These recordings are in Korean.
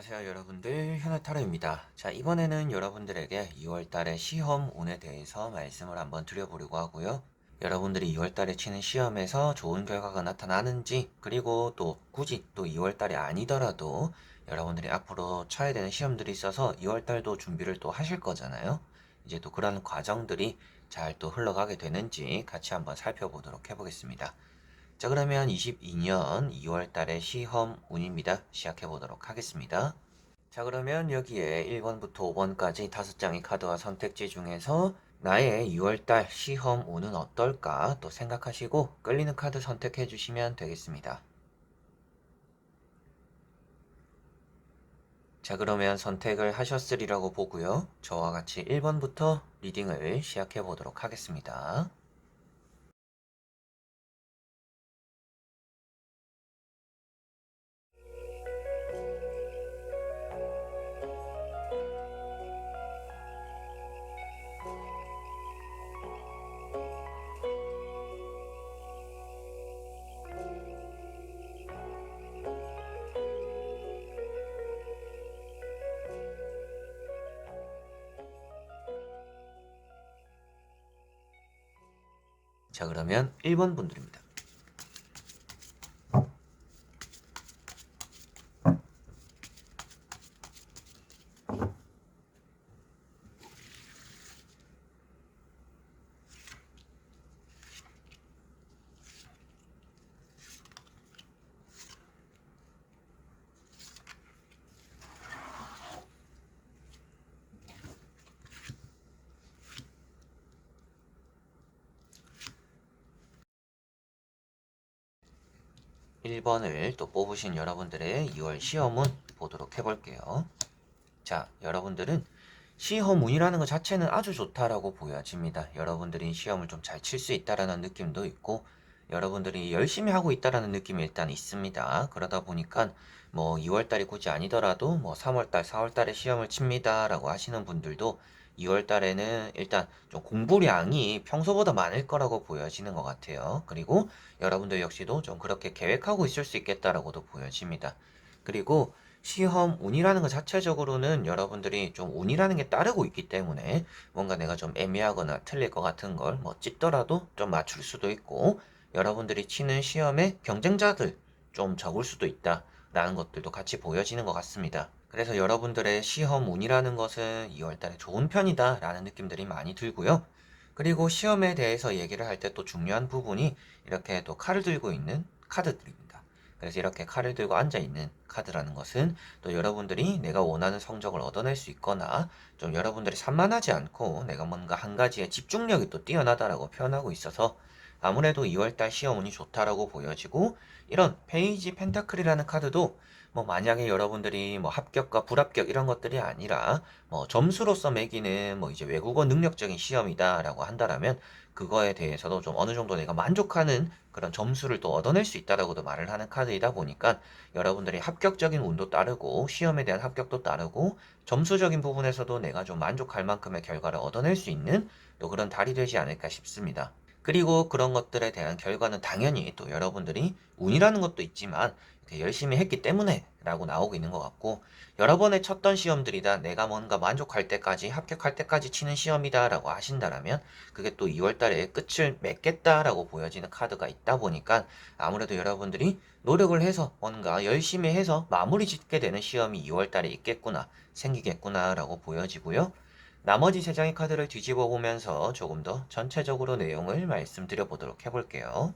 안녕하세요 여러분들, 현아타로입니다. 자, 이번에는 여러분들에게 2월달의 시험운에 대해서 말씀을 한번 드려보려고 하고요. 여러분들이 2월달에 치는 시험에서 좋은 결과가 나타나는지, 그리고 또 굳이 또 2월달이 아니더라도 여러분들이 앞으로 쳐야 되는 시험들이 있어서 2월달도 준비를 또 하실 거잖아요. 이제 또 그런 과정들이 잘 또 흘러가게 되는지 같이 한번 살펴보도록 해보겠습니다. 자, 그러면 22년 2월 달의 시험 운입니다. 시작해 보도록 하겠습니다. 자, 그러면 여기에 1번부터 5번까지 5장의 카드와 선택지 중에서 나의 2월 달 시험 운은 어떨까 또 생각하시고 끌리는 카드 선택해 주시면 되겠습니다. 자, 그러면 선택을 하셨으리라고 보고요. 저와 같이 1번부터 리딩을 시작해 보도록 하겠습니다. '자, 그러면 1번 분들입니다. 1번을 또 뽑으신 여러분들의 2월 시험운 보도록 해볼게요. 자, 여러분들은 시험운이라는 것 자체는 아주 좋다라고 보여집니다. 여러분들이 시험을 좀 잘 칠 수 있다라는 느낌도 있고, 여러분들이 열심히 하고 있다라는 느낌이 일단 있습니다. 그러다 보니까 뭐 2월달이 굳이 아니더라도 뭐 3월달, 4월달에 시험을 칩니다라고 하시는 분들도 2월달에는 일단 좀 공부량이 평소보다 많을 거라고 보여지는 것 같아요. 그리고 여러분들 역시도 좀 그렇게 계획하고 있을 수 있겠다라고도 보여집니다. 그리고 시험 운이라는 것 자체적으로는 여러분들이 좀 운이라는 게 따르고 있기 때문에 뭔가 내가 좀 애매하거나 틀릴 것 같은 걸 뭐 찝더라도 좀 맞출 수도 있고, 여러분들이 치는 시험에 경쟁자들 좀 적을 수도 있다 라는 것들도 같이 보여지는 것 같습니다. 그래서 여러분들의 시험 운이라는 것은 2월달에 좋은 편이다 라는 느낌들이 많이 들고요. 그리고 시험에 대해서 얘기를 할 때 또 중요한 부분이 이렇게 또 칼을 들고 있는 카드들입니다. 그래서 이렇게 칼을 들고 앉아있는 카드라는 것은 또 여러분들이 내가 원하는 성적을 얻어낼 수 있거나 좀 여러분들이 산만하지 않고 내가 뭔가 한 가지에 집중력이 또 뛰어나다라고 표현하고 있어서 아무래도 2월달 시험운이 좋다라고 보여지고, 이런 페이지 펜타클이라는 카드도 뭐 만약에 여러분들이 뭐 합격과 불합격 이런 것들이 아니라 뭐 점수로서 매기는 뭐 이제 외국어 능력적인 시험이다라고 한다라면 그거에 대해서도 좀 어느 정도 내가 만족하는 그런 점수를 또 얻어낼 수 있다라고도 말을 하는 카드이다 보니까 여러분들이 합격적인 운도 따르고 시험에 대한 합격도 따르고 점수적인 부분에서도 내가 좀 만족할 만큼의 결과를 얻어낼 수 있는 또 그런 달이 되지 않을까 싶습니다. 그리고 그런 것들에 대한 결과는 당연히 또 여러분들이 운이라는 것도 있지만 이렇게 열심히 했기 때문에 라고 나오고 있는 것 같고, 여러 번에 쳤던 시험들이다 내가 뭔가 만족할 때까지 합격할 때까지 치는 시험이다 라고 하신다라면 그게 또 2월달에 끝을 맺겠다 라고 보여지는 카드가 있다 보니까 아무래도 여러분들이 노력을 해서 뭔가 열심히 해서 마무리 짓게 되는 시험이 2월달에 있겠구나, 생기겠구나 라고 보여지고요. 나머지 3장의 카드를 뒤집어 보면서 조금 더 전체적으로 내용을 말씀드려 보도록 해볼게요.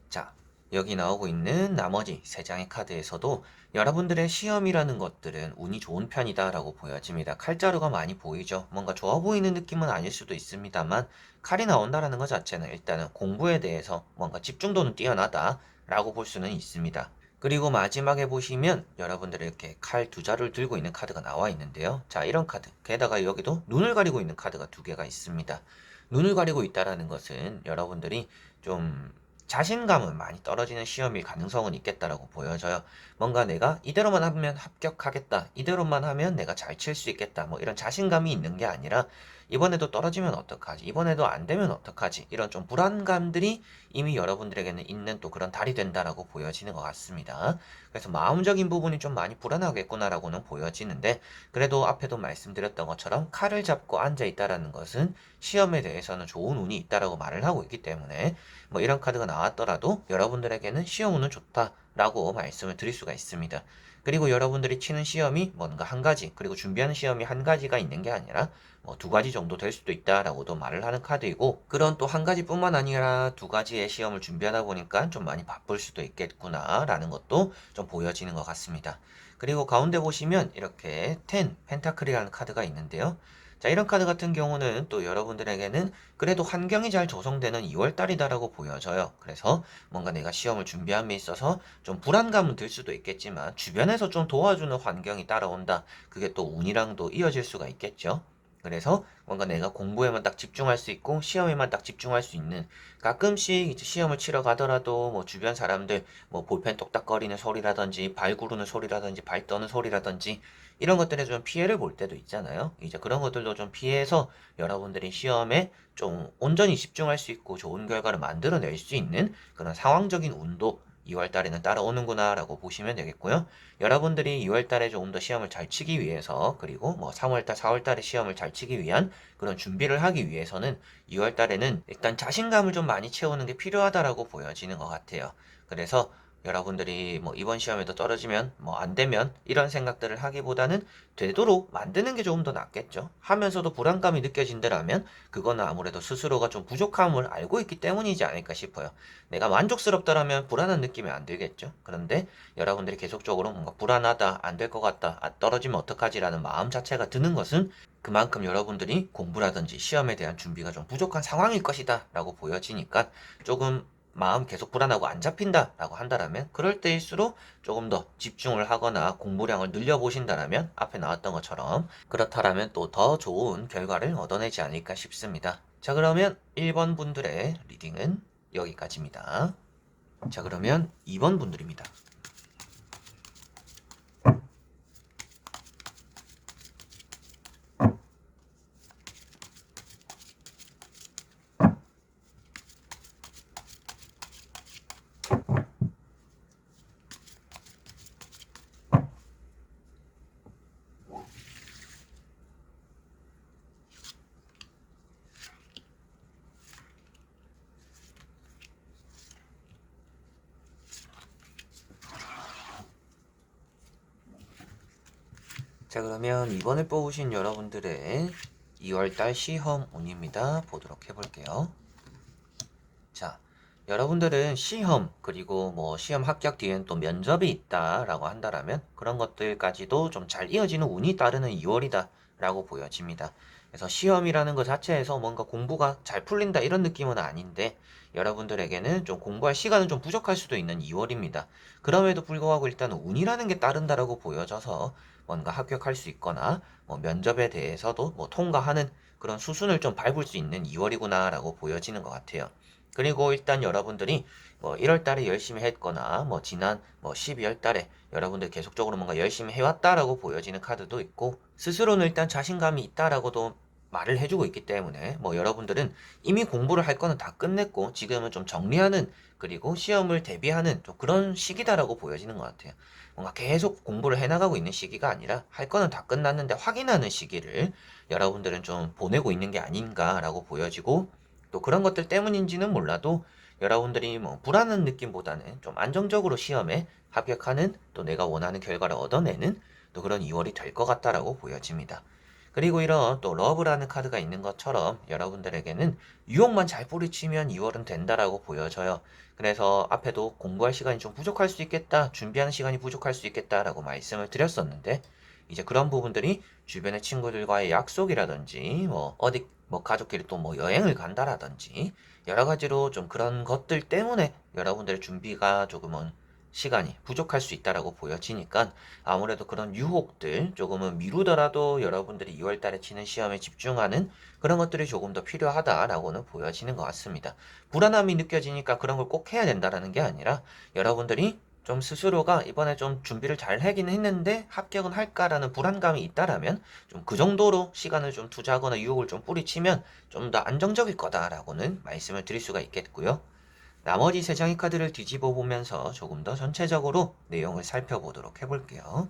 자, 여기 나오고 있는 나머지 3장의 카드에서도 여러분들의 시험이라는 것들은 운이 좋은 편이다라고 보여집니다. 칼자루가 많이 보이죠? 뭔가 좋아 보이는 느낌은 아닐 수도 있습니다만 칼이 나온다라는 것 자체는 일단은 공부에 대해서 뭔가 집중도는 뛰어나다라고 볼 수는 있습니다. 그리고 마지막에 보시면 여러분들이 이렇게 칼 2자루를 들고 있는 카드가 나와 있는데요. 자, 이런 카드. 게다가 여기도 눈을 가리고 있는 카드가 2개가 있습니다. 눈을 가리고 있다라는 것은 여러분들이 좀 자신감은 많이 떨어지는 시험일 가능성은 있겠다라고 보여져요. 뭔가 내가 이대로만 하면 합격하겠다, 이대로만 하면 내가 잘 칠 수 있겠다, 뭐 이런 자신감이 있는 게 아니라 이번에도 떨어지면 어떡하지? 이번에도 안 되면 어떡하지? 이런 좀 불안감들이 이미 여러분들에게는 있는 또 그런 달이 된다라고 보여지는 것 같습니다. 그래서 마음적인 부분이 좀 많이 불안하겠구나라고는 보여지는데 그래도 앞에도 말씀드렸던 것처럼 칼을 잡고 앉아 있다라는 것은 시험에 대해서는 좋은 운이 있다라고 말을 하고 있기 때문에 뭐 이런 카드가 나왔더라도 여러분들에게는 시험 운은 좋다라고 말씀을 드릴 수가 있습니다. 그리고 여러분들이 치는 시험이 뭔가 한 가지, 그리고 준비하는 시험이 한 가지가 있는 게 아니라 뭐 두 가지 정도 될 수도 있다라고도 말을 하는 카드이고, 그런 또 한 가지뿐만 아니라 두 가지의 시험을 준비하다 보니까 좀 많이 바쁠 수도 있겠구나라는 것도 좀 보여지는 것 같습니다. 그리고 가운데 보시면 이렇게 10 펜타클이라는 카드가 있는데요. 자, 이런 카드 같은 경우는 또 여러분들에게는 그래도 환경이 잘 조성되는 2월달이다라고 보여져요. 그래서 뭔가 내가 시험을 준비함에 있어서 좀 불안감은 들 수도 있겠지만 주변에서 좀 도와주는 환경이 따라온다. 그게 또 운이랑도 이어질 수가 있겠죠. 그래서 뭔가 내가 공부에만 딱 집중할 수 있고 시험에만 딱 집중할 수 있는, 가끔씩 이제 시험을 치러 가더라도 뭐 주변 사람들 뭐 볼펜 똑딱거리는 소리라든지 발 구르는 소리라든지 발 떠는 소리라든지 이런 것들에 좀 피해를 볼 때도 있잖아요. 이제 그런 것들도 좀 피해서 여러분들이 시험에 좀 온전히 집중할 수 있고 좋은 결과를 만들어낼 수 있는 그런 상황적인 운도 2월 달에는 따라오는구나 라고 보시면 되겠고요. 여러분들이 2월 달에 조금 더 시험을 잘 치기 위해서, 그리고 뭐 3월 달, 4월 달에 시험을 잘 치기 위한 그런 준비를 하기 위해서는 2월 달에는 일단 자신감을 좀 많이 채우는 게 필요하다라고 보여지는 것 같아요. 그래서 여러분들이 뭐 이번 시험에도 떨어지면 뭐 안 되면 이런 생각들을 하기보다는 되도록 만드는 게 조금 더 낫겠죠. 하면서도 불안감이 느껴진다면 그거는 아무래도 스스로가 좀 부족함을 알고 있기 때문이지 않을까 싶어요. 내가 만족스럽다라면 불안한 느낌이 안 들겠죠. 그런데 여러분들이 계속적으로 뭔가 불안하다, 안 될 것 같다, 떨어지면 어떡하지라는 마음 자체가 드는 것은 그만큼 여러분들이 공부라든지 시험에 대한 준비가 좀 부족한 상황일 것이다 라고 보여지니까, 조금 마음 계속 불안하고 안 잡힌다라고 한다면 그럴 때일수록 조금 더 집중을 하거나 공부량을 늘려보신다면 앞에 나왔던 것처럼 그렇다라면 또 더 좋은 결과를 얻어내지 않을까 싶습니다. 자, 그러면 1번 분들의 리딩은 여기까지입니다. 자, 그러면 2번 분들입니다. 자, 그러면 이번에 뽑으신 여러분들의 2월달 시험 운입니다. 보도록 해볼게요. 자, 여러분들은 시험, 그리고 뭐 시험 합격 뒤엔 또 면접이 있다라고 한다라면 그런 것들까지도 좀 잘 이어지는 운이 따르는 2월이다 라고 보여집니다. 그래서 시험이라는 것 자체에서 뭔가 공부가 잘 풀린다 이런 느낌은 아닌데, 여러분들에게는 좀 공부할 시간은 좀 부족할 수도 있는 2월입니다. 그럼에도 불구하고 일단 운이라는 게 따른다라고 보여져서 뭔가 합격할 수 있거나 뭐 면접에 대해서도 뭐 통과하는 그런 수순을 좀 밟을 수 있는 2월이구나 라고 보여지는 것 같아요. 그리고 일단 여러분들이 뭐 1월 달에 열심히 했거나 뭐 지난 뭐 12월 달에 여러분들 계속적으로 뭔가 열심히 해왔다라고 보여지는 카드도 있고, 스스로는 일단 자신감이 있다라고도 말을 해주고 있기 때문에 뭐 여러분들은 이미 공부를 할 거는 다 끝냈고 지금은 좀 정리하는, 그리고 시험을 대비하는 좀 그런 시기다라고 보여지는 것 같아요. 뭔가 계속 공부를 해나가고 있는 시기가 아니라 할 거는 다 끝났는데 확인하는 시기를 여러분들은 좀 보내고 있는 게 아닌가라고 보여지고, 또 그런 것들 때문인지는 몰라도 여러분들이 뭐 불안한 느낌보다는 좀 안정적으로 시험에 합격하는, 또 내가 원하는 결과를 얻어내는 또 그런 2월이 될 것 같다라고 보여집니다. 그리고 이런 또 러브라는 카드가 있는 것처럼 여러분들에게는 유혹만 잘 뿌리치면 2월은 된다라고 보여져요. 그래서 앞에도 공부할 시간이 좀 부족할 수 있겠다, 준비하는 시간이 부족할 수 있겠다라고 말씀을 드렸었는데, 이제 그런 부분들이 주변의 친구들과의 약속이라든지 뭐 어디 뭐 가족끼리 또 뭐 여행을 간다라든지 여러 가지로 좀 그런 것들 때문에 여러분들의 준비가 조금은 시간이 부족할 수 있다라고 보여지니까, 아무래도 그런 유혹들 조금은 미루더라도 여러분들이 2월 달에 치는 시험에 집중하는 그런 것들이 조금 더 필요하다라고는 보여지는 것 같습니다. 불안함이 느껴지니까 그런 걸 꼭 해야 된다라는 게 아니라 여러분들이 좀 스스로가 이번에 좀 준비를 잘 하긴 했는데 합격은 할까라는 불안감이 있다라면 좀 그 정도로 시간을 좀 투자하거나 유혹을 좀 뿌리치면 좀 더 안정적일 거다라고는 말씀을 드릴 수가 있겠고요. 나머지 세 장의 카드를 뒤집어 보면서 조금 더 전체적으로 내용을 살펴보도록 해볼게요.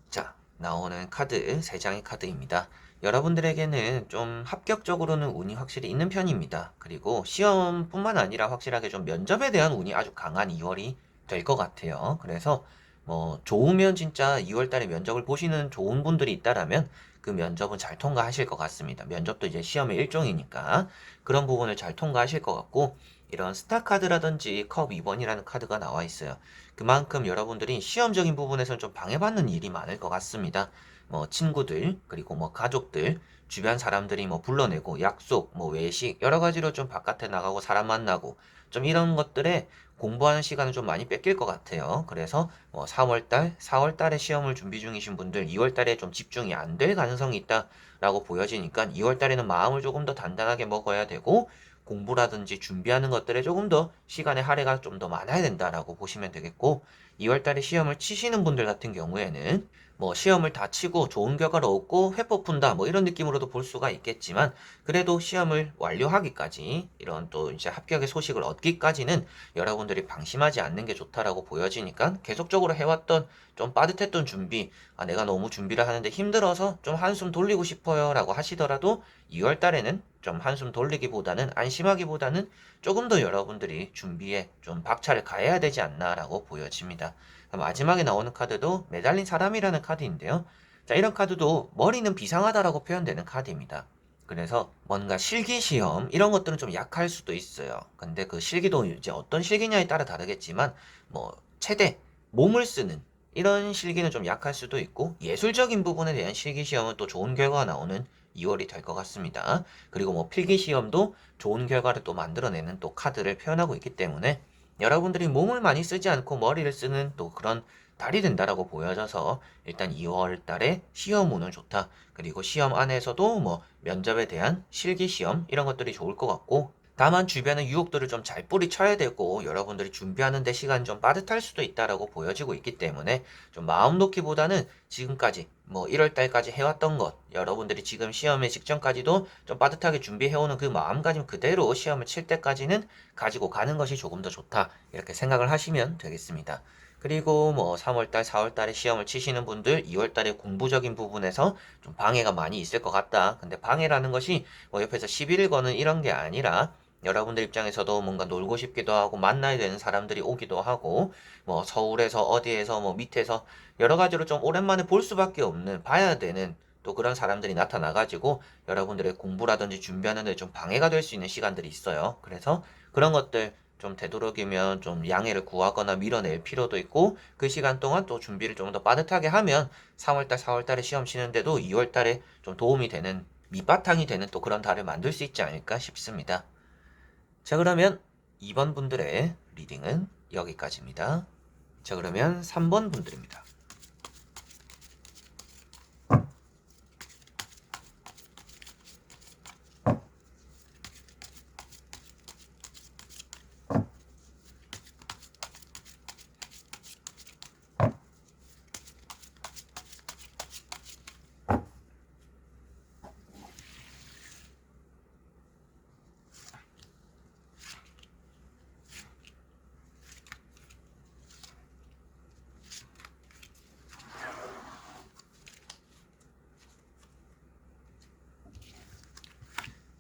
자, 나오는 카드 세 장의 카드입니다. 여러분들에게는 좀 합격적으로는 운이 확실히 있는 편입니다. 그리고 시험뿐만 아니라 확실하게 좀 면접에 대한 운이 아주 강한 2월이 될 것 같아요. 그래서 뭐 좋으면 진짜 2월 달에 면접을 보시는 좋은 분들이 있다라면 그 면접은 잘 통과하실 것 같습니다. 면접도 이제 시험의 일종이니까 그런 부분을 잘 통과하실 것 같고 이런 스타 카드라든지 컵 2번이라는 카드가 나와 있어요. 그만큼 여러분들이 시험적인 부분에서는 좀 방해받는 일이 많을 것 같습니다. 뭐 친구들 그리고 뭐 가족들 주변 사람들이 뭐 불러내고 약속 뭐 외식 여러 가지로 좀 바깥에 나가고 사람 만나고 좀 이런 것들에 공부하는 시간을 좀 많이 뺏길 것 같아요. 그래서 뭐 3월달, 4월달에 시험을 준비 중이신 분들 2월달에 좀 집중이 안 될 가능성이 있다라고 보여지니까 2월달에는 마음을 조금 더 단단하게 먹어야 되고 공부라든지 준비하는 것들에 조금 더 시간의 할애가 좀 더 많아야 된다라고 보시면 되겠고 2월달에 시험을 치시는 분들 같은 경우에는 뭐 시험을 다 치고 좋은 결과를 얻고 회포 푼다 뭐 이런 느낌으로도 볼 수가 있겠지만 그래도 시험을 완료하기까지 이런 또 이제 합격의 소식을 얻기까지는 여러분들이 방심하지 않는 게 좋다라고 보여지니까 계속적으로 해왔던 좀 빠듯했던 준비 내가 너무 준비를 하는데 힘들어서 좀 한숨 돌리고 싶어요 라고 하시더라도 2월 달에는 좀 한숨 돌리기보다는 안심하기보다는 조금 더 여러분들이 준비에 좀 박차를 가해야 되지 않나라고 보여집니다. 마지막에 나오는 카드도 매달린 사람이라는 카드인데요. 자, 이런 카드도 머리는 비상하다라고 표현되는 카드입니다. 그래서 뭔가 실기 시험 이런 것들은 좀 약할 수도 있어요. 근데 그 실기도 이제 어떤 실기냐에 따라 다르겠지만 뭐 체대 몸을 쓰는 이런 실기는 좀 약할 수도 있고 예술적인 부분에 대한 실기 시험은 또 좋은 결과가 나오는 2월이 될 것 같습니다. 그리고 뭐 필기 시험도 좋은 결과를 또 만들어내는 또 카드를 표현하고 있기 때문에 여러분들이 몸을 많이 쓰지 않고 머리를 쓰는 또 그런 달이 된다라고 보여져서 일단 2월 달에 시험 운은 좋다. 그리고 시험 안에서도 뭐 면접에 대한 실기 시험 이런 것들이 좋을 것 같고 다만 주변의 유혹들을 좀 잘 뿌리쳐야 되고 여러분들이 준비하는 데 시간이 좀 빠듯할 수도 있다라고 보여지고 있기 때문에 좀 마음 놓기보다는 지금까지 뭐 1월 달까지 해왔던 것 여러분들이 지금 시험의 직전까지도 좀 빠듯하게 준비해오는 그 마음가짐 그대로 시험을 칠 때까지는 가지고 가는 것이 조금 더 좋다 이렇게 생각을 하시면 되겠습니다. 그리고 뭐 3월달, 4월달에 시험을 치시는 분들 2월달에 공부적인 부분에서 좀 방해가 많이 있을 것 같다. 근데 방해라는 것이 뭐 옆에서 시비를 거는 이런 게 아니라 여러분들 입장에서도 뭔가 놀고 싶기도 하고 만나야 되는 사람들이 오기도 하고 뭐 서울에서 어디에서 뭐 밑에서 여러 가지로 좀 오랜만에 볼 수밖에 없는 봐야 되는 또 그런 사람들이 나타나가지고 여러분들의 공부라든지 준비하는 데 좀 방해가 될 수 있는 시간들이 있어요. 그래서 그런 것들 좀 되도록이면 좀 양해를 구하거나 밀어낼 필요도 있고 그 시간 동안 또 준비를 좀 더 빠듯하게 하면 3월달, 4월달에 시험 치는데도 2월달에 좀 도움이 되는 밑바탕이 되는 또 그런 달을 만들 수 있지 않을까 싶습니다. 자, 그러면 2번 분들의 리딩은 여기까지입니다. 자, 그러면 3번 분들입니다.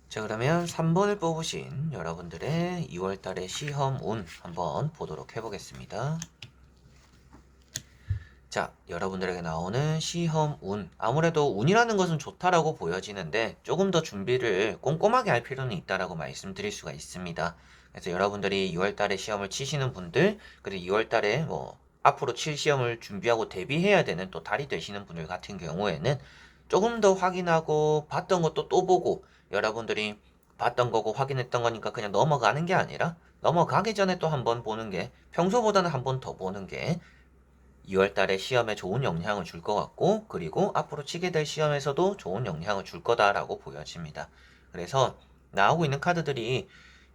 자, 그러면 3번을 뽑으신 여러분들의 2월달의 시험 운 한번 보도록 해보겠습니다. 자, 여러분들에게 나오는 시험 운. 아무래도 운이라는 것은 좋다라고 보여지는데 조금 더 준비를 꼼꼼하게 할 필요는 있다라고 말씀드릴 수가 있습니다. 그래서 여러분들이 2월달에 시험을 치시는 분들, 그리고 2월달에 뭐 앞으로 칠 시험을 준비하고 대비해야 되는 또 달이 되시는 분들 같은 경우에는 조금 더 확인하고 봤던 것도 또 보고 여러분들이 봤던 거고 확인했던 거니까 그냥 넘어가는 게 아니라 넘어가기 전에 또 한 번 보는 게 평소보다는 한 번 더 보는 게 2월 달에 시험에 좋은 영향을 줄 것 같고 그리고 앞으로 치게 될 시험에서도 좋은 영향을 줄 거다라고 보여집니다. 그래서 나오고 있는 카드들이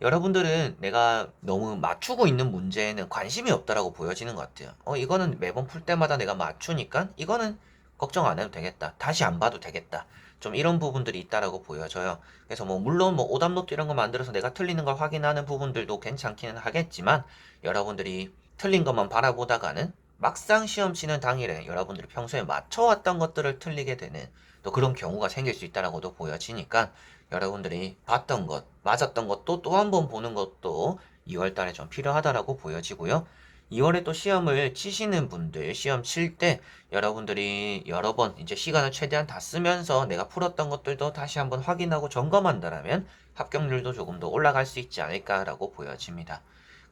여러분들은 내가 너무 맞추고 있는 문제에는 관심이 없다라고 보여지는 것 같아요. 이거는 매번 풀 때마다 내가 맞추니까 이거는 걱정 안 해도 되겠다. 다시 안 봐도 되겠다. 좀 이런 부분들이 있다라고 보여져요. 그래서 뭐 물론 뭐 오답노트 이런 거 만들어서 내가 틀리는 걸 확인하는 부분들도 괜찮기는 하겠지만 여러분들이 틀린 것만 바라보다가는 막상 시험 치는 당일에 여러분들이 평소에 맞춰왔던 것들을 틀리게 되는 또 그런 경우가 생길 수 있다라고도 보여지니까 여러분들이 봤던 것, 맞았던 것도 또 한 번 보는 것도 2월 달에 좀 필요하다라고 보여지고요. 2월에 또 시험을 치시는 분들, 시험 칠 때 여러분들이 여러 번 이제 시간을 최대한 다 쓰면서 내가 풀었던 것들도 다시 한번 확인하고 점검한다라면 합격률도 조금 더 올라갈 수 있지 않을까라고 보여집니다.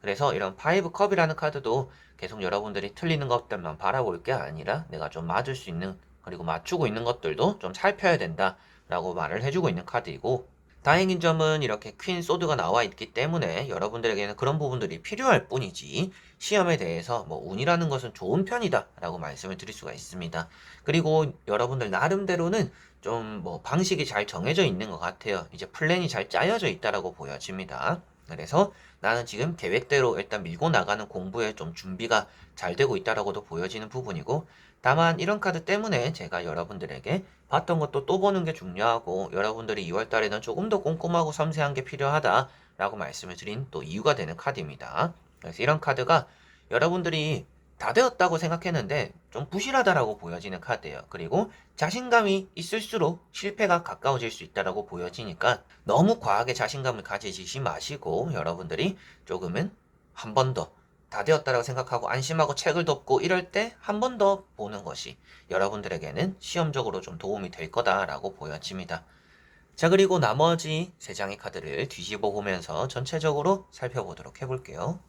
그래서 이런 5컵이라는 카드도 계속 여러분들이 틀리는 것들만 바라볼 게 아니라 내가 좀 맞을 수 있는 그리고 맞추고 있는 것들도 좀 살펴야 된다 라고 말을 해주고 있는 카드이고 다행인 점은 이렇게 퀸 소드가 나와 있기 때문에 여러분들에게는 그런 부분들이 필요할 뿐이지 시험에 대해서 뭐 운이라는 것은 좋은 편이다 라고 말씀을 드릴 수가 있습니다. 그리고 여러분들 나름대로는 좀 뭐 방식이 잘 정해져 있는 것 같아요. 이제 플랜이 잘 짜여져 있다라고 보여집니다. 그래서 나는 지금 계획대로 일단 밀고 나가는 공부에 좀 준비가 잘 되고 있다라고도 보여지는 부분이고 다만 이런 카드 때문에 제가 여러분들에게 봤던 것도 또 보는 게 중요하고 여러분들이 2월 달에는 조금 더 꼼꼼하고 섬세한 게 필요하다라고 말씀을 드린 또 이유가 되는 카드입니다. 그래서 이런 카드가 여러분들이 다 되었다고 생각했는데 좀 부실하다라고 보여지는 카드예요. 그리고 자신감이 있을수록 실패가 가까워질 수 있다라고 보여지니까 너무 과하게 자신감을 가지지 마시고 여러분들이 조금은 한 번 더 다 되었다라고 생각하고 안심하고 책을 덮고 이럴 때 한 번 더 보는 것이 여러분들에게는 시험적으로 좀 도움이 될 거다라고 보여집니다. 자, 그리고 나머지 세 장의 카드를 뒤집어 보면서 전체적으로 살펴보도록 해볼게요.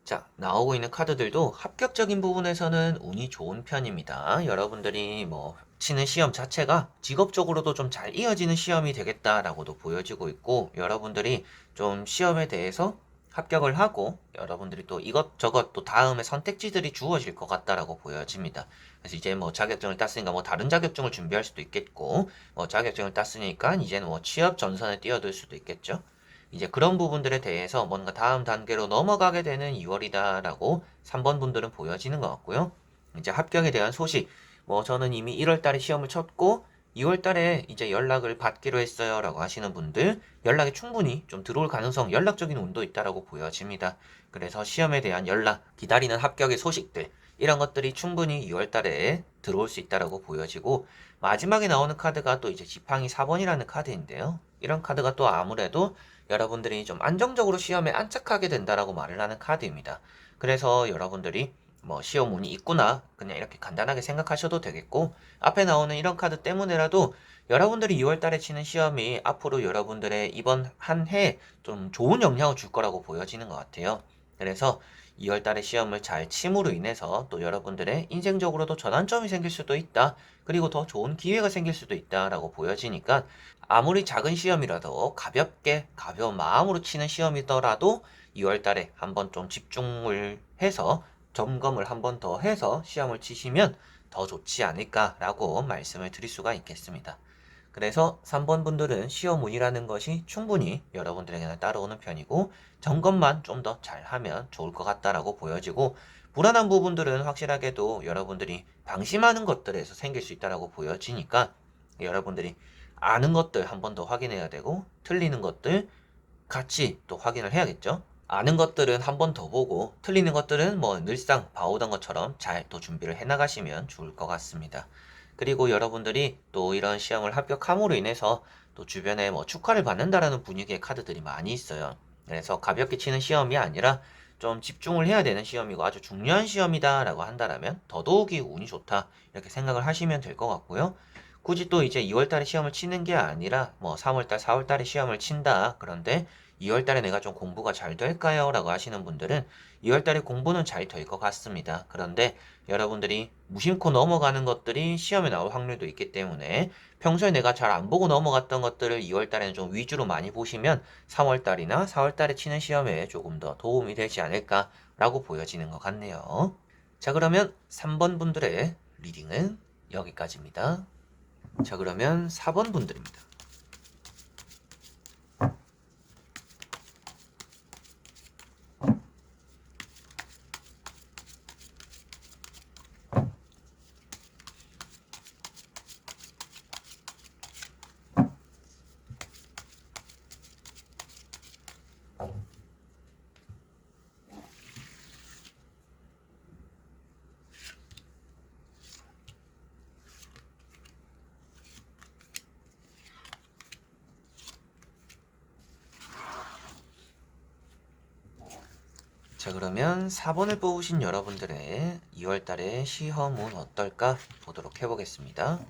자, 나오고 있는 카드들도 합격적인 부분에서는 운이 좋은 편입니다. 여러분들이 뭐 치는 시험 자체가 직업적으로도 좀 잘 이어지는 시험이 되겠다라고도 보여지고 있고 여러분들이 좀 시험에 대해서 합격을 하고 여러분들이 또 이것저것 또 다음에 선택지들이 주어질 것 같다라고 보여집니다. 그래서 이제 뭐 자격증을 땄으니까 뭐 다른 자격증을 준비할 수도 있겠고 뭐 자격증을 땄으니까 이제는 뭐 취업 전선에 뛰어들 수도 있겠죠. 이제 그런 부분들에 대해서 뭔가 다음 단계로 넘어가게 되는 2월이다라고 3번 분들은 보여지는 것 같고요. 이제 합격에 대한 소식, 뭐 저는 이미 1월 달에 시험을 쳤고 2월 달에 이제 연락을 받기로 했어요 라고 하시는 분들 연락이 충분히 좀 들어올 가능성, 연락적인 운도 있다라고 보여집니다. 그래서 시험에 대한 연락, 기다리는 합격의 소식들 이런 것들이 충분히 2월 달에 들어올 수 있다라고 보여지고 마지막에 나오는 카드가 또 이제 지팡이 4번이라는 카드인데요. 이런 카드가 또 아무래도 여러분들이 좀 안정적으로 시험에 안착하게 된다라고 말을 하는 카드입니다. 그래서 여러분들이 뭐 시험 운이 있구나 그냥 이렇게 간단하게 생각하셔도 되겠고 앞에 나오는 이런 카드 때문에라도 여러분들이 2월 달에 치는 시험이 앞으로 여러분들의 이번 한 해 좀 좋은 영향을 줄 거라고 보여지는 것 같아요. 그래서 2월 달에 시험을 잘 침으로 인해서 또 여러분들의 인생적으로도 전환점이 생길 수도 있다. 그리고 더 좋은 기회가 생길 수도 있다라고 보여지니까 아무리 작은 시험이라도 가볍게 가벼운 마음으로 치는 시험이더라도 2월 달에 한번 좀 집중을 해서 점검을 한 번 더 해서 시험을 치시면 더 좋지 않을까라고 말씀을 드릴 수가 있겠습니다. 그래서 3번 분들은 시험 운이라는 것이 충분히 여러분들에게는 따라오는 편이고 점검만 좀 더 잘하면 좋을 것 같다라고 보여지고 불안한 부분들은 확실하게도 여러분들이 방심하는 것들에서 생길 수 있다라고 보여지니까 여러분들이 아는 것들 한 번 더 확인해야 되고 틀리는 것들 같이 또 확인을 해야겠죠. 아는 것들은 한 번 더 보고 틀리는 것들은 뭐 늘상 봐오던 것처럼 잘 또 준비를 해 나가시면 좋을 것 같습니다. 그리고 여러분들이 또 이런 시험을 합격함으로 인해서 또 주변에 뭐 축하를 받는다라는 분위기의 카드들이 많이 있어요. 그래서 가볍게 치는 시험이 아니라 좀 집중을 해야 되는 시험이고 아주 중요한 시험이다라고 한다라면 더더욱이 운이 좋다 이렇게 생각을 하시면 될 것 같고요. 굳이 또 이제 2월 달에 시험을 치는 게 아니라 뭐 3월 달, 4월 달에 시험을 친다. 그런데 2월 달에 내가 좀 공부가 잘 될까요? 라고 하시는 분들은 2월 달에 공부는 잘 될 것 같습니다. 그런데 여러분들이 무심코 넘어가는 것들이 시험에 나올 확률도 있기 때문에 평소에 내가 잘 안 보고 넘어갔던 것들을 2월 달에는 좀 위주로 많이 보시면 3월 달이나 4월 달에 치는 시험에 조금 더 도움이 되지 않을까라고 보여지는 것 같네요. 자, 그러면 3번 분들의 리딩은 여기까지입니다. 자, 그러면 4번 분들입니다. 자, 그러면 4번을 뽑으신 여러분들의 2월달의 시험은 어떨까 보도록 해보겠습니다.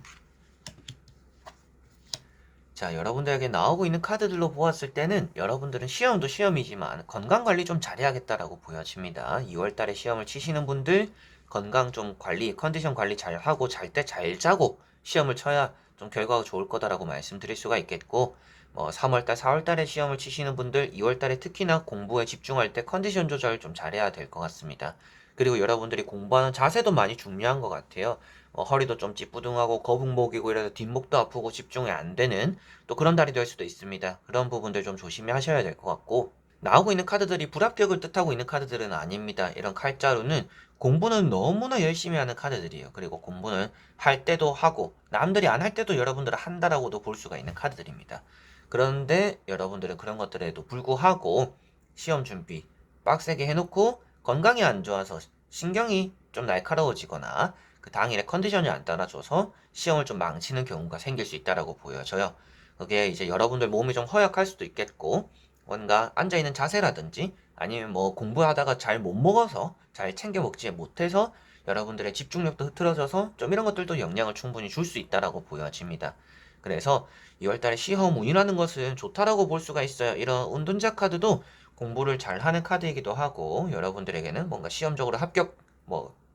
자, 여러분들에게 나오고 있는 카드들로 보았을 때는 여러분들은 시험도 시험이지만 건강관리 좀 잘해야겠다라고 보여집니다. 2월달에 시험을 치시는 분들 건강 좀 관리, 컨디션 관리 잘 하고 잘 때 잘 자고 시험을 쳐야 좀 결과가 좋을 거다라고 말씀드릴 수가 있겠고, 3월달, 4월달에 시험을 치시는 분들 2월달에 특히나 공부에 집중할 때 컨디션 조절 좀 잘해야 될 것 같습니다. 그리고 여러분들이 공부하는 자세도 많이 중요한 것 같아요. 허리도 좀 찌뿌둥하고 거북목이고 이래서 뒷목도 아프고 집중이 안 되는 또 그런 달이 될 수도 있습니다. 그런 부분들 좀 조심히 하셔야 될 것 같고, 나오고 있는 카드들이 불합격을 뜻하고 있는 카드들은 아닙니다. 이런 칼자루는 공부는 너무나 열심히 하는 카드들이에요. 그리고 공부는 할 때도 하고 남들이 안 할 때도 여러분들은 한다라고도 볼 수가 있는 카드들입니다. 그런데 여러분들은 그런 것들에도 불구하고 시험 준비 빡세게 해놓고 건강이 안 좋아서 신경이 좀 날카로워지거나 그 당일에 컨디션이 안 따라줘서 시험을 좀 망치는 경우가 생길 수 있다라고 보여져요. 그게 이제 여러분들 몸이 좀 허약할 수도 있겠고, 뭔가 앉아있는 자세라든지 아니면 뭐 공부하다가 잘 못 먹어서 잘 챙겨 먹지 못해서 여러분들의 집중력도 흐트러져서 좀 이런 것들도 영향을 충분히 줄 수 있다라고 보여집니다. 그래서 2월달에 시험 운이라는 것은 좋다라고 볼 수가 있어요. 이런 운둔자 카드도 공부를 잘하는 카드이기도 하고 여러분들에게는 뭔가 시험적으로 합격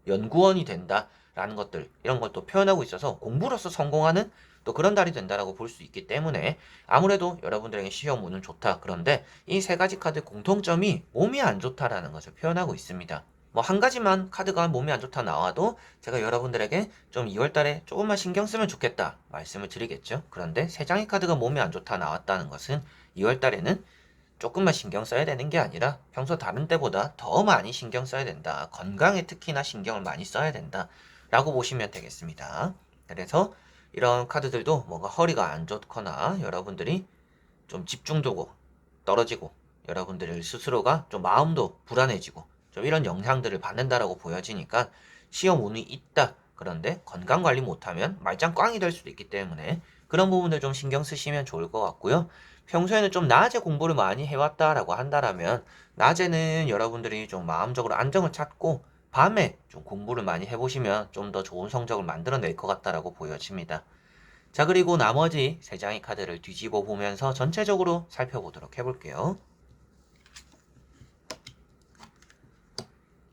연구원이 된다라는 것들 이런 것도 표현하고 있어서 공부로서 성공하는 또 그런 달이 된다라고 볼 수 있기 때문에 아무래도 여러분들에게 시험 운은 좋다. 그런데 이 세 가지 카드 공통점이 몸이 안 좋다라는 것을 표현하고 있습니다. 한 가지만 카드가 몸이 안 좋다 나와도 제가 여러분들에게 좀 2월달에 조금만 신경 쓰면 좋겠다 말씀을 드리겠죠. 그런데 세 장의 카드가 몸이 안 좋다 나왔다는 것은 2월달에는 조금만 신경 써야 되는 게 아니라 평소 다른 때보다 더 많이 신경 써야 된다. 건강에 특히나 신경을 많이 써야 된다. 라고 보시면 되겠습니다. 그래서 이런 카드들도 뭔가 허리가 안 좋거나 여러분들이 좀 집중도가 떨어지고 여러분들 스스로가 좀 마음도 불안해지고 좀 이런 영향들을 받는다라고 보여지니까 시험 운이 있다. 그런데 건강 관리 못하면 말짱 꽝이 될 수도 있기 때문에 그런 부분들 좀 신경 쓰시면 좋을 것 같고요. 평소에는 좀 낮에 공부를 많이 해왔다라고 한다라면 낮에는 여러분들이 좀 마음적으로 안정을 찾고 밤에 좀 공부를 많이 해보시면 좀 더 좋은 성적을 만들어낼 것 같다라고 보여집니다. 자, 그리고 나머지 세 장의 카드를 뒤집어 보면서 전체적으로 살펴보도록 해볼게요.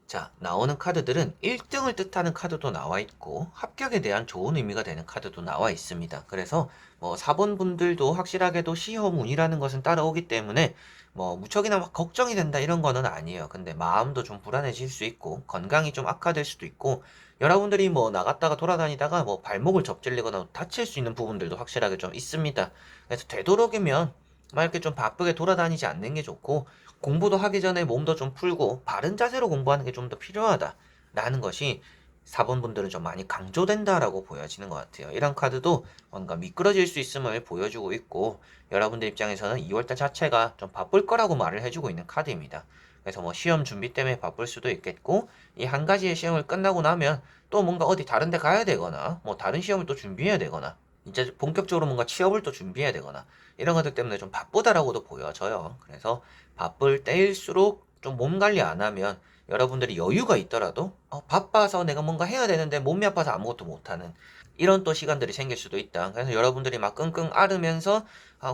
자, 나오는 카드들은 1등을 뜻하는 카드도 나와 있고 합격에 대한 좋은 의미가 되는 카드도 나와 있습니다. 그래서 4번 분들도 확실하게도 시험운이라는 것은 따라오기 때문에 무척이나 막 걱정이 된다 이런 거는 아니에요. 근데 마음도 좀 불안해질 수 있고 건강이 좀 악화될 수도 있고 여러분들이 나갔다가 돌아다니다가 발목을 접질리거나 다칠 수 있는 부분들도 확실하게 좀 있습니다. 그래서 되도록이면 막 이렇게 좀 바쁘게 돌아다니지 않는 게 좋고 공부도 하기 전에 몸도 좀 풀고 바른 자세로 공부하는 게 좀 더 필요하다라는 것이 4번 분들은 좀 많이 강조된다라고 보여지는 것 같아요. 이런 카드도 뭔가 미끄러질 수 있음을 보여주고 있고 여러분들 입장에서는 2월달 자체가 좀 바쁠 거라고 말을 해주고 있는 카드입니다. 그래서 시험 준비 때문에 바쁠 수도 있겠고 이 한 가지의 시험을 끝나고 나면 또 뭔가 어디 다른 데 가야 되거나 다른 시험을 또 준비해야 되거나 이제 본격적으로 뭔가 취업을 또 준비해야 되거나 이런 것들 때문에 좀 바쁘다라고도 보여져요. 그래서 바쁠 때일수록 좀 몸 관리 안 하면 여러분들이 여유가 있더라도 바빠서 내가 뭔가 해야 되는데 몸이 아파서 아무것도 못하는 이런 또 시간들이 생길 수도 있다. 그래서 여러분들이 막 끙끙 앓으면서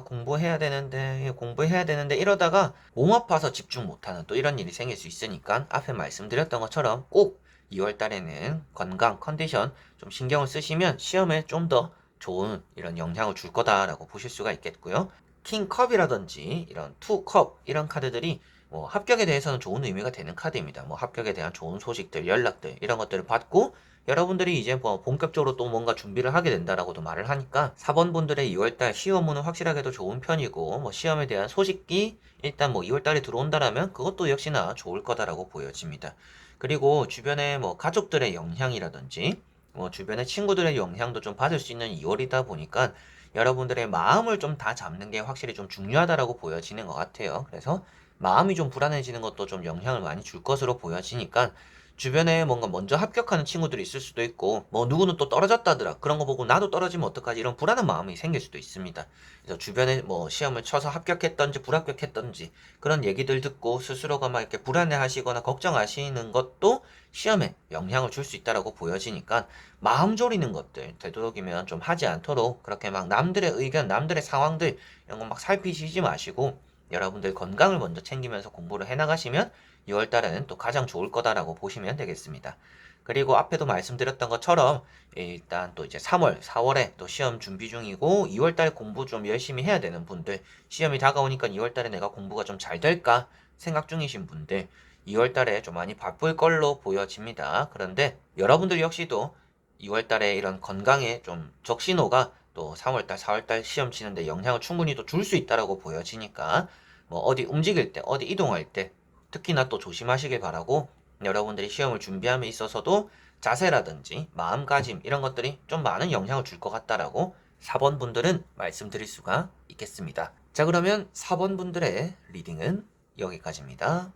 공부해야 되는데 이러다가 몸 아파서 집중 못하는 또 이런 일이 생길 수 있으니까 앞에 말씀드렸던 것처럼 꼭 2월 달에는 건강, 컨디션 좀 신경을 쓰시면 시험에 좀 더 좋은 이런 영향을 줄 거다라고 보실 수가 있겠고요. 킹컵이라든지 이런 투컵 이런 카드들이 합격에 대해서는 좋은 의미가 되는 카드입니다. 합격에 대한 좋은 소식들, 연락들 이런 것들을 받고 여러분들이 이제 본격적으로 또 뭔가 준비를 하게 된다라고도 말을 하니까 4번 분들의 2월달 시험운은 확실하게도 좋은 편이고 시험에 대한 소식이 일단 2월달에 들어온다라면 그것도 역시나 좋을 거다라고 보여집니다. 그리고 주변에 가족들의 영향이라든지 주변의 친구들의 영향도 좀 받을 수 있는 2월이다 보니까 여러분들의 마음을 좀 다 잡는 게 확실히 좀 중요하다라고 보여지는 것 같아요. 그래서 마음이 좀 불안해지는 것도 좀 영향을 많이 줄 것으로 보여지니까 주변에 뭔가 먼저 합격하는 친구들이 있을 수도 있고 뭐 누구는 또 떨어졌다더라 그런 거 보고 나도 떨어지면 어떡하지 이런 불안한 마음이 생길 수도 있습니다. 그래서 주변에 뭐 시험을 쳐서 합격했던지 불합격했던지 그런 얘기들 듣고 스스로가 막 이렇게 불안해 하시거나 걱정하시는 것도 시험에 영향을 줄 수 있다라고 보여지니까 마음 졸이는 것들 되도록이면 좀 하지 않도록 그렇게 막 남들의 의견 남들의 상황들 이런 거 막 살피시지 마시고 여러분들 건강을 먼저 챙기면서 공부를 해나가시면 6월 달에는 또 가장 좋을 거다라고 보시면 되겠습니다. 그리고 앞에도 말씀드렸던 것처럼 일단 또 이제 3월, 4월에 또 시험 준비 중이고 2월 달 공부 좀 열심히 해야 되는 분들, 시험이 다가오니까 2월 달에 내가 공부가 좀 잘 될까 생각 중이신 분들, 2월 달에 좀 많이 바쁠 걸로 보여집니다. 그런데 여러분들 역시도 2월 달에 이런 건강에 좀 적신호가 또 3월 달, 4월 달 시험 치는데 영향을 충분히 또 줄 수 있다라고 보여지니까 뭐 어디 움직일 때, 어디 이동할 때 특히나 또 조심하시길 바라고 여러분들이 시험을 준비함에 있어서도 자세라든지 마음가짐 이런 것들이 좀 많은 영향을 줄 것 같다라고 4번 분들은 말씀드릴 수가 있겠습니다. 자, 그러면 4번 분들의 리딩은 여기까지입니다.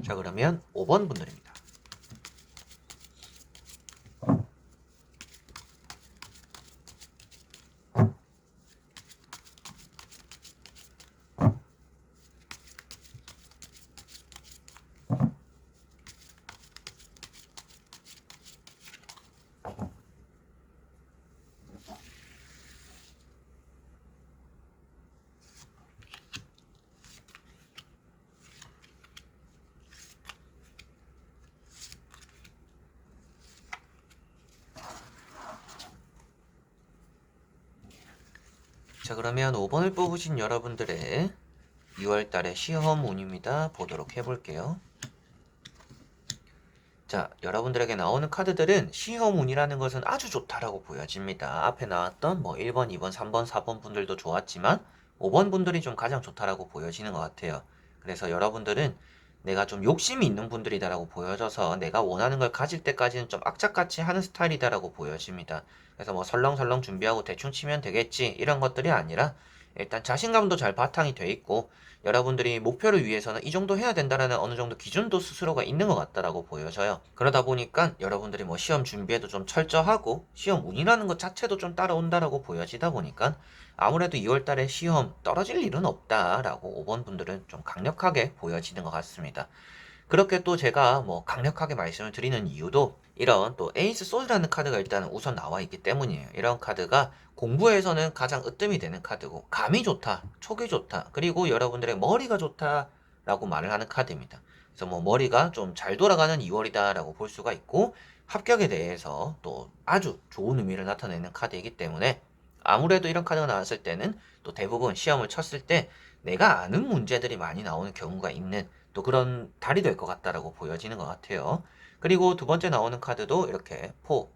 자, 그러면 5번 분들입니다. 자, 그러면 5번을 뽑으신 여러분들의 6월 달의 시험 운입니다. 보도록 해볼게요. 자, 여러분들에게 나오는 카드들은 시험 운이라는 것은 아주 좋다라고 보여집니다. 앞에 나왔던 뭐 1번, 2번, 3번, 4번 분들도 좋았지만 5번 분들이 좀 가장 좋다라고 보여지는 것 같아요. 그래서 여러분들은 내가 좀 욕심이 있는 분들이다라고 보여져서 내가 원하는 걸 가질 때까지는 좀 악착같이 하는 스타일이다라고 보여집니다. 그래서 뭐 설렁설렁 준비하고 대충 치면 되겠지 이런 것들이 아니라 일단 자신감도 잘 바탕이 돼 있고 여러분들이 목표를 위해서는 이 정도 해야 된다라는 어느 정도 기준도 스스로가 있는 것 같다라고 보여져요. 그러다 보니까 여러분들이 뭐 시험 준비에도 좀 철저하고 시험 운이라는 것 자체도 좀 따라온다라고 보여지다 보니까 아무래도 2월 달에 시험 떨어질 일은 없다라고 5번 분들은 좀 강력하게 보여지는 것 같습니다. 그렇게 또 제가 뭐 강력하게 말씀을 드리는 이유도 이런 또 에이스 소드라는 카드가 일단 우선 나와 있기 때문이에요. 이런 카드가 공부에서는 가장 으뜸이 되는 카드고 감이 좋다, 촉이 좋다, 그리고 여러분들의 머리가 좋다라고 말을 하는 카드입니다. 그래서 뭐 머리가 좀 잘 돌아가는 2월이다라고 볼 수가 있고 합격에 대해서 또 아주 좋은 의미를 나타내는 카드이기 때문에 아무래도 이런 카드가 나왔을 때는 또 대부분 시험을 쳤을 때 내가 아는 문제들이 많이 나오는 경우가 있는 또 그런 달이 될 것 같다라고 보여지는 것 같아요. 그리고 두 번째 나오는 카드도 이렇게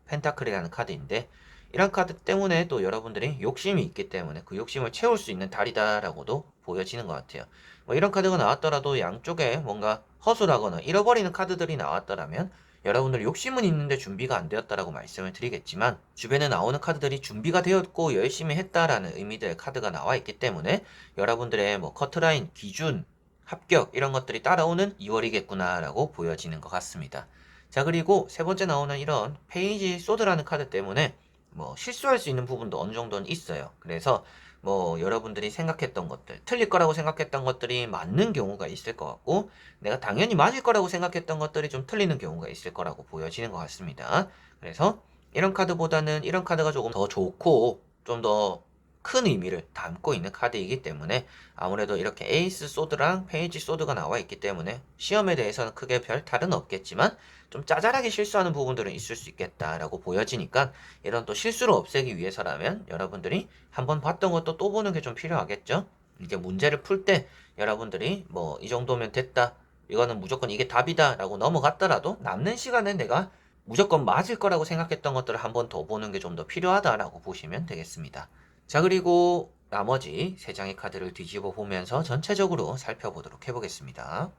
펜타클이라는 카드인데 이런 카드 때문에 또 여러분들이 욕심이 있기 때문에 그 욕심을 채울 수 있는 달이다라고도 보여지는 것 같아요. 뭐 이런 카드가 나왔더라도 양쪽에 뭔가 허술하거나 잃어버리는 카드들이 나왔더라면 여러분들 욕심은 있는데 준비가 안 되었다라고 말씀을 드리겠지만 주변에 나오는 카드들이 준비가 되었고 열심히 했다라는 의미들의 카드가 나와 있기 때문에 여러분들의 뭐 커트라인, 기준, 합격 이런 것들이 따라오는 2월이겠구나라고 보여지는 것 같습니다. 자, 그리고 세 번째 나오는 이런 페이지 소드라는 카드 때문에 뭐 실수할 수 있는 부분도 어느 정도는 있어요. 그래서 뭐 여러분들이 생각했던 것들, 틀릴 거라고 생각했던 것들이 맞는 경우가 있을 것 같고 내가 당연히 맞을 거라고 생각했던 것들이 좀 틀리는 경우가 있을 거라고 보여지는 것 같습니다. 그래서 이런 카드보다는 이런 카드가 조금 더 좋고 좀 더 큰 의미를 담고 있는 카드이기 때문에 아무래도 이렇게 에이스 소드랑 페이지 소드가 나와 있기 때문에 시험에 대해서는 크게 별 탈은 없겠지만 좀 짜잘하게 실수하는 부분들은 있을 수 있겠다라고 보여지니까 이런 또 실수를 없애기 위해서라면 여러분들이 한번 봤던 것도 또 보는 게 좀 필요하겠죠. 이게 문제를 풀 때 여러분들이 뭐 이 정도면 됐다, 이거는 무조건 이게 답이다 라고 넘어갔더라도 남는 시간에 내가 무조건 맞을 거라고 생각했던 것들을 한번 더 보는 게 좀 더 필요하다라고 보시면 되겠습니다. 자, 그리고 나머지 3장의 카드를 뒤집어 보면서 전체적으로 살펴보도록 해보겠습니다.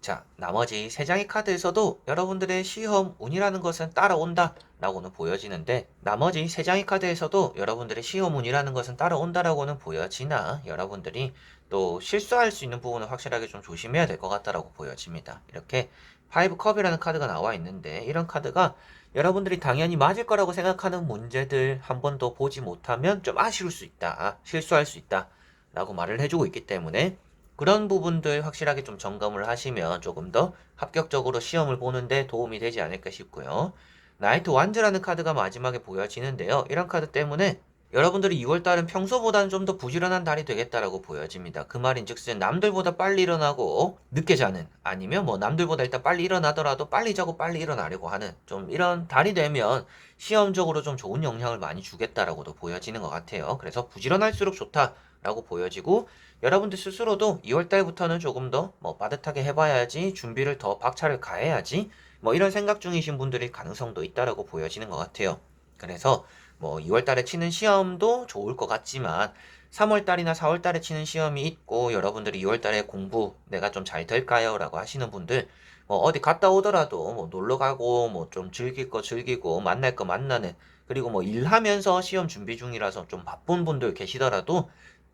자, 나머지 3장의 카드에서도 여러분들의 시험 운이라는 것은 따라온다 라고는 보여지는데, 나머지 3장의 카드에서도 여러분들의 시험 운이라는 것은 따라온다 라고는 보여지나, 여러분들이 또 실수할 수 있는 부분은 확실하게 좀 조심해야 될 것 같다라고 보여집니다. 이렇게 5컵이라는 카드가 나와 있는데, 이런 카드가 여러분들이 당연히 맞을 거라고 생각하는 문제들 한 번도 보지 못하면 좀 아쉬울 수 있다, 실수할 수 있다 라고 말을 해주고 있기 때문에, 그런 부분들 확실하게 좀 점검을 하시면 조금 더 합격적으로 시험을 보는데 도움이 되지 않을까 싶고요. 나이트 완즈라는 카드가 마지막에 보여지는데요. 이런 카드 때문에 여러분들이 2월달은 평소보다는 좀 더 부지런한 달이 되겠다라고 보여집니다. 그 말인즉슨 남들보다 빨리 일어나고 늦게 자는, 아니면 뭐 남들보다 일단 빨리 일어나더라도 빨리 자고 빨리 일어나려고 하는 좀 이런 달이 되면 시험적으로 좀 좋은 영향을 많이 주겠다라고도 보여지는 것 같아요. 그래서 부지런할수록 좋다라고 보여지고, 여러분들 스스로도 2월달부터는 조금 더 뭐 빠듯하게 해봐야지, 준비를 더 박차를 가해야지, 뭐 이런 생각 중이신 분들이 가능성도 있다라고 보여지는 것 같아요. 그래서 뭐 2월달에 치는 시험도 좋을 것 같지만 3월달이나 4월달에 치는 시험이 있고, 여러분들이 2월달에 공부 내가 좀 잘 될까요? 라고 하시는 분들, 뭐 어디 갔다 오더라도 뭐 놀러 가고 뭐 좀 즐길 거 즐기고 만날 거 만나는, 그리고 뭐 일하면서 시험 준비 중이라서 좀 바쁜 분들 계시더라도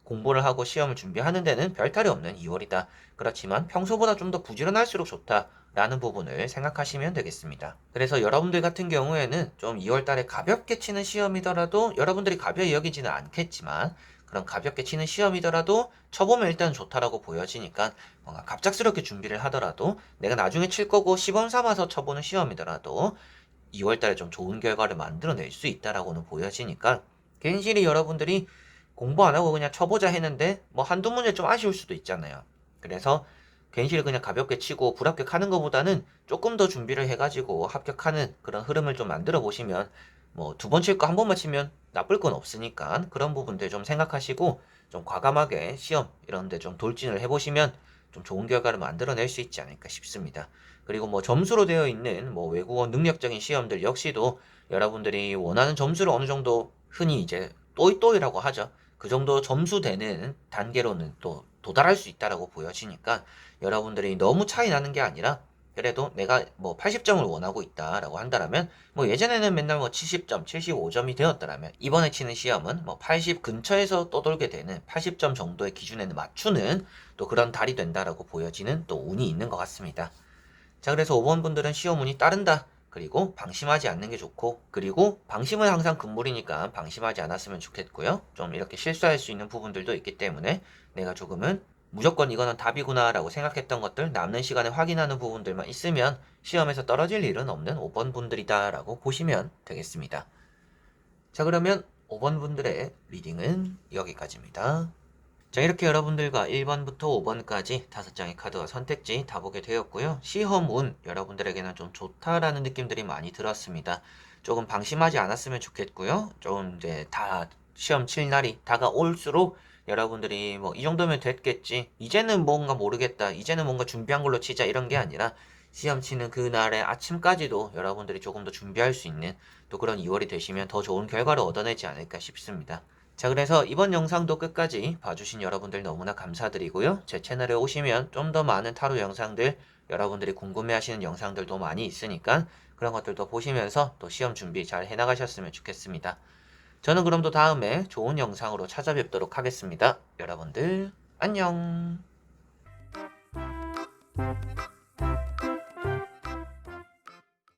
공부를 하고 시험을 준비하는 데는 별탈이 없는 2월이다. 그렇지만 평소보다 좀 더 부지런할수록 좋다 라는 부분을 생각하시면 되겠습니다. 그래서 여러분들 같은 경우에는 좀 2월 달에 가볍게 치는 시험이더라도, 여러분들이 가벼이 여기지는 않겠지만 그런 가볍게 치는 시험이더라도 쳐보면 일단 좋다라고 보여지니까, 뭔가 갑작스럽게 준비를 하더라도 내가 나중에 칠 거고 시범 삼아서 쳐보는 시험이더라도 2월 달에 좀 좋은 결과를 만들어낼 수 있다라고는 보여지니까, 괜시리 여러분들이 공부 안 하고 그냥 쳐보자 했는데 뭐 한두 문제 좀 아쉬울 수도 있잖아요. 그래서 괜시리 그냥 가볍게 치고 불합격하는 것보다는 조금 더 준비를 해가지고 합격하는 그런 흐름을 좀 만들어 보시면, 뭐 두 번 칠 거 한 번만 치면 나쁠 건 없으니까 그런 부분들 좀 생각하시고 좀 과감하게 시험 이런 데 좀 돌진을 해보시면 좀 좋은 결과를 만들어낼 수 있지 않을까 싶습니다. 그리고 뭐 점수로 되어 있는 뭐 외국어 능력적인 시험들 역시도 여러분들이 원하는 점수를 어느 정도, 흔히 이제 또이또이라고 하죠. 그 정도 점수 되는 단계로는 또 도달할 수 있다라고 보여지니까, 여러분들이 너무 차이 나는 게 아니라 그래도 내가 뭐 80점을 원하고 있다라고 한다면, 뭐 예전에는 맨날 뭐 70점, 75점이 되었더라면 이번에 치는 시험은 뭐 80 근처에서 떠돌게 되는 80점 정도의 기준에는 맞추는 또 그런 달이 된다라고 보여지는 또 운이 있는 것 같습니다. 자, 그래서 5번 분들은 시험 운이 따른다. 그리고 방심하지 않는 게 좋고, 그리고 방심은 항상 금물이니까 방심하지 않았으면 좋겠고요. 좀 이렇게 실수할 수 있는 부분들도 있기 때문에 내가 조금은 무조건 이거는 답이구나 라고 생각했던 것들 남는 시간에 확인하는 부분들만 있으면 시험에서 떨어질 일은 없는 5번 분들이다 라고 보시면 되겠습니다. 자, 그러면 5번 분들의 리딩은 여기까지입니다. 자, 이렇게 여러분들과 1번부터 5번까지 5장의 카드와 선택지 다 보게 되었고요. 시험운 여러분들에게는 좀 좋다라는 느낌들이 많이 들었습니다. 조금 방심하지 않았으면 좋겠고요. 좀 이제 다 시험 칠 날이 다가올수록 여러분들이 뭐 이 정도면 됐겠지, 이제는 뭔가 모르겠다, 이제는 뭔가 준비한 걸로 치자, 이런 게 아니라 시험 치는 그날의 아침까지도 여러분들이 조금 더 준비할 수 있는 또 그런 2월이 되시면 더 좋은 결과를 얻어내지 않을까 싶습니다. 자, 그래서 이번 영상도 끝까지 봐주신 여러분들 너무나 감사드리고요. 제 채널에 오시면 좀 더 많은 타로 영상들, 여러분들이 궁금해하시는 영상들도 많이 있으니까 그런 것들도 보시면서 또 시험 준비 잘 해나가셨으면 좋겠습니다. 저는 그럼 또 다음에 좋은 영상으로 찾아뵙도록 하겠습니다. 여러분들 안녕.